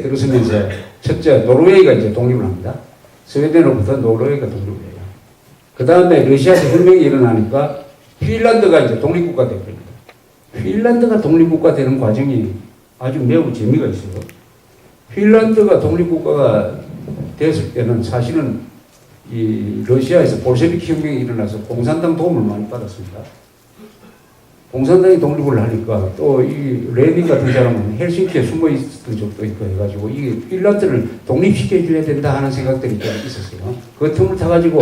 들어서면서 첫째 노르웨이가 이제 독립을 합니다. 스웨덴으로부터 노르웨이가 독립을 해요. 그 다음에 러시아에서 혁명이 일어나니까 핀란드가 이제 독립국가 되버립니다. 핀란드가 독립국가 되는 과정이 아주 매우 재미가 있어요. 핀란드가 독립국가가 됐을 때는 사실은 이 러시아에서 볼셰비키 혁명이 일어나서 공산당 도움을 많이 받았습니다. 공산당이 독립을 하니까 또 이 레닌 같은 사람은 헬싱키에 숨어 있었던 적도 있고 해가지고 이 핀란드를 독립시켜줘야 된다 하는 생각들이 좀 있었어요. 그 틈을 타가지고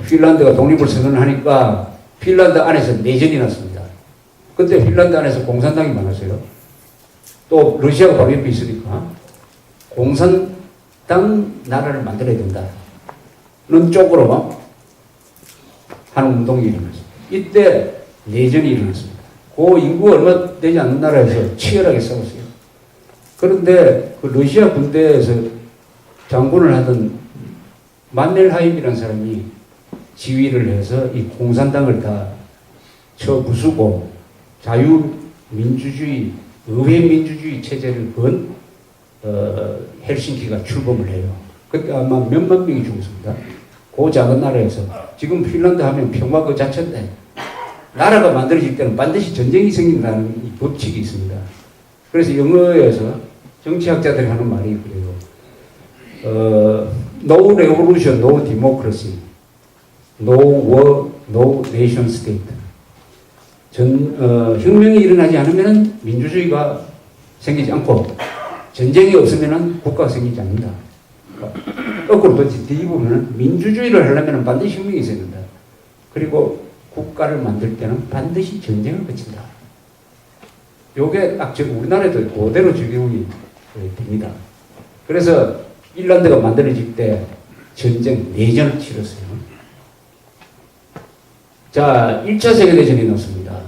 핀란드가 독립을 선언하니까 핀란드 안에서 내전이 났습니다. 그때 핀란드 안에서 공산당이 많았어요. 또 러시아가 바로 옆에 있으니까 공산당 나라를 만들어야 된다는 쪽으로 하는 운동이 일어났습니다. 이때 내전이 일어났습니다. 그 인구 얼마 되지 않는 나라에서 치열하게 싸웠어요. 그런데 그 러시아 군대에서 장군을 하던 만넬하임이라는 사람이 지휘를 해서 이 공산당을 다 쳐부수고 자유민주주의, 의회민주주의 체제를 건 헬싱키가 출범을 해요. 그때 아마 몇만 명이 죽었습니다. 그 작은 나라에서. 지금 핀란드 하면 평화 그 자체인데 나라가 만들어질 때는 반드시 전쟁이 생긴다는 이 법칙이 있습니다. 그래서 영어에서 정치학자들이 하는 말이 그래요. No revolution, no democracy. No war, no nation state. 혁명이 일어나지 않으면 민주주의가 생기지 않고 전쟁이 없으면 국가가 생기지 않는다. 거꾸로 뒤집으면 민주주의를 하려면 반드시 혁명이 있어야 된다. 그리고 국가를 만들 때는 반드시 전쟁을 거친다. 요게 딱 우리나라에도 그대로 적용이 됩니다. 그래서 핀란드가 만들어질 때 전쟁, 내전을 치렀어요. 자, 1차 세계대전이 났습니다.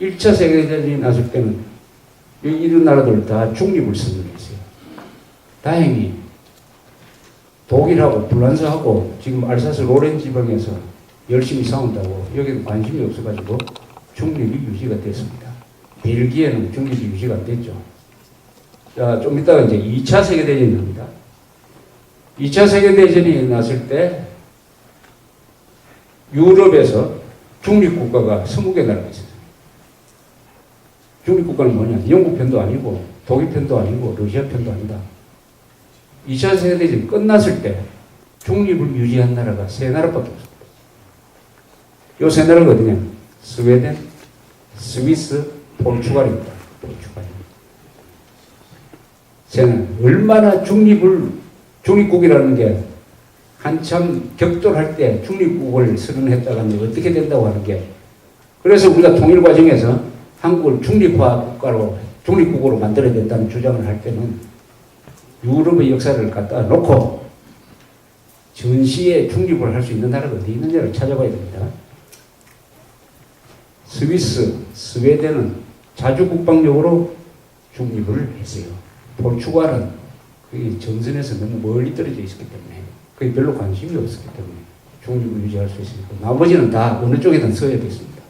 1차 세계대전이 났을 때는 이런 나라들 다 중립을 선언했어요. 다행히 독일하고 프랑스하고 지금 알사스 로렌 지방에서 열심히 싸운다고 여기는 관심이 없어가지고 중립이 유지가 됐습니다. 벨기에는 중립이 유지가 안 됐죠. 자, 좀 이따가 이제 2차 세계대전이 납니다. 2차 세계대전이 났을 때 유럽에서 중립국가가 20개 나라가 있었어요. 중립국가는 뭐냐? 영국 편도 아니고 독일 편도 아니고 러시아 편도 아니다. 2차 세계대전이 끝났을 때 중립을 유지한 나라가 3나라밖에 없습니다. 요 3나라가 어디냐? 스웨덴, 스위스, 포르투갈입니다. 포르투갈. 쟤는 얼마나 중립국이라는 게 한참 격돌할 때 중립국을 선언했다가 어떻게 된다고 하는 게, 그래서 우리가 통일 과정에서 한국을 중립국으로 만들어야 된다는 주장을 할 때는 유럽의 역사를 갖다 놓고 전시에 중립을 할 수 있는 나라가 어디 있느냐를 찾아봐야 됩니다. 스위스, 스웨덴은 자주 국방력으로 중립을 했어요. 포르투갈은 그게 정선에서 너무 멀리 떨어져 있었기 때문에 그게 별로 관심이 없었기 때문에 중립을 유지할 수 있으니까 나머지는 다 어느 쪽에든 서야 됐습니다.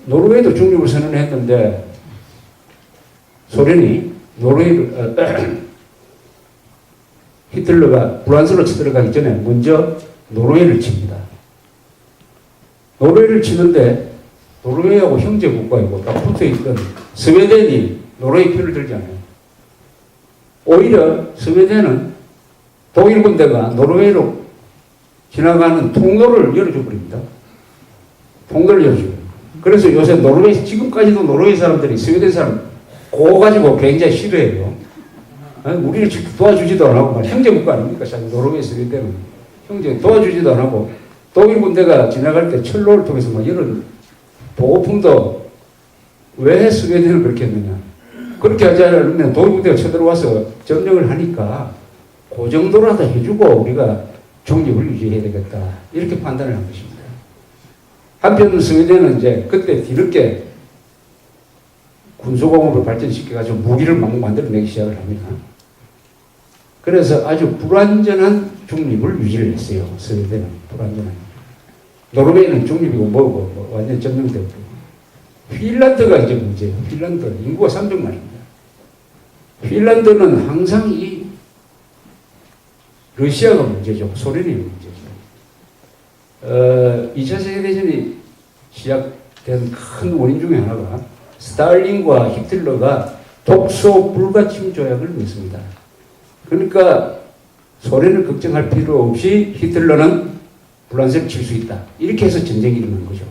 노르웨이도 중립을 선언했는데 소련이 노르웨이를 히틀러가 프랑스로 쳐들어가기 전에 먼저 노르웨이를 칩니다. 노르웨이를 치는데 노르웨이하고 형제 국가이고 딱 붙어있던 스웨덴이 노르웨이 편을 들지 않아요. 오히려 스웨덴은 독일 군대가 노르웨이로 지나가는 통로를 열어줘 버립니다. 통로를 열어줘요. 그래서 요새 노르웨이, 지금까지도 노르웨이 사람들이 스웨덴 사람 그거 가지고 굉장히 싫어해요. 우리를 도와주지도 안 하고, 형제 국가 아닙니까? 노르웨이, 스웨덴은 형제 도와주지도 안 하고, 독일 군대가 지나갈 때 철로를 통해서 막 이런 보고품도 왜 스웨덴을 그렇게 했느냐. 그렇게 하지 않으면 독일 군대가 쳐들어와서 점령을 하니까 그 정도라도 해주고 우리가 중립을 유지해야 되겠다. 이렇게 판단을 한 것입니다. 한편 스웨덴은 이제 그때 뒤늦게 군수공업을 발전시켜가지고 무기를 막 만들어내기 시작을 합니다. 그래서 아주 불완전한 중립을 유지를 했어요. 스웨덴은 불완전한. 노르웨이는 중립이고 뭐고 완전 점령되고. 핀란드가 이제 문제예요. 핀란드 인구가 300만입니다. 핀란드는 항상 이 러시아가 문제죠. 소련이 문제죠. 2차 세계대전이 시작된 큰 원인 중에 하나가 스탈린과 히틀러가 독소 불가침 조약을 맺습니다. 그러니까 소련을 걱정할 필요 없이 히틀러는 불란서를 칠 수 있다. 이렇게 해서 전쟁이 일어난 거죠.